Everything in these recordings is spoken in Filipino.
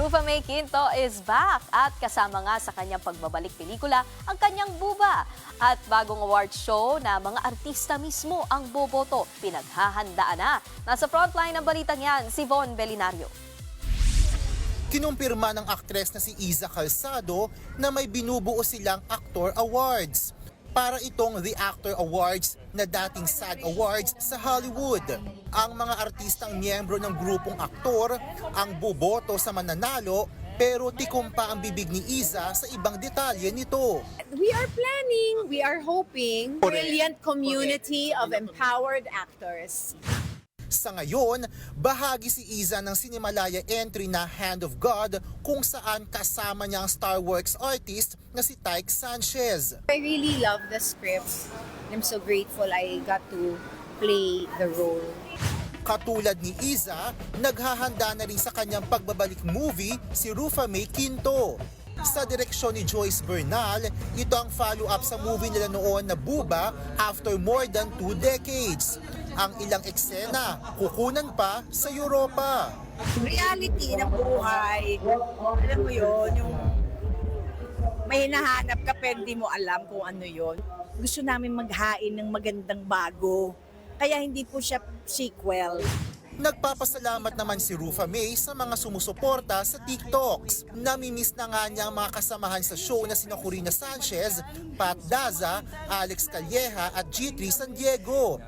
Rufa May Quinto is back at kasama nga sa kanyang pagbabalik pelikula ang kanyang buba. At bagong award show na mga artista mismo ang boboto. Pinaghahandaan na. Nasa frontline ng balitang yan, si Von Belinario. Kinumpirma ng aktres na si Iza Calzado na may binubuo silang Actor Awards. Para itong The Actor Awards na dating SAG Awards sa Hollywood. Ang mga artistang miyembro ng grupong aktor ang boboto sa mananalo pero tikom pa ang bibig ni Iza sa ibang detalye nito. We are planning, we are hoping, brilliant community of empowered actors. Sa ngayon, bahagi si Iza ng Cinemalaya entry na Hand of God kung saan kasama niya ang Star Works artist na si Tyke Sanchez. I really love the script. I'm so grateful I got to play the role. Katulad ni Iza, naghahanda na rin sa kanyang pagbabalik movie si Rufa May Quinto. Sa direksyon ni Joyce Bernal, ito ang follow-up sa movie nila noon na Buba after more than 2 decades. Ang ilang eksena, kukunan pa sa Europa. Reality ng buhay, alam mo yon, yung may hinahanap ka pero hindi mo alam kung ano yon. Gusto namin maghain ng magandang bago, kaya hindi po siya sequel. Nagpapasalamat naman si Rufa May sa mga sumusuporta sa TikToks. Namimiss na nga niya ang mga kasamahan sa show na sina Corina Sanchez, Pat Daza, Alex Calleja at G3 San Diego.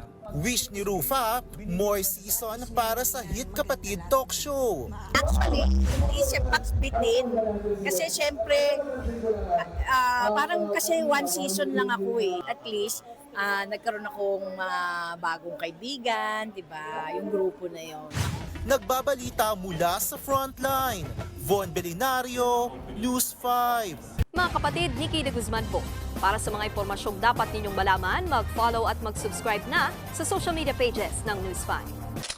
Wish ni Rufa, more season para sa Hit Kapatid Talk Show. Actually, hindi siya paksbitin. Kasi syempre, parang kasi 1 season lang ako eh. At least, nagkaroon akong bagong kaibigan, di ba? Yung grupo na yon. Nagbabalita mula sa Frontline. Von Belinario, News 5. Mga kapatid, Nikki de Guzman po. Para sa mga impormasyong dapat ninyong malaman, mag-follow at mag-subscribe na sa social media pages ng News 5.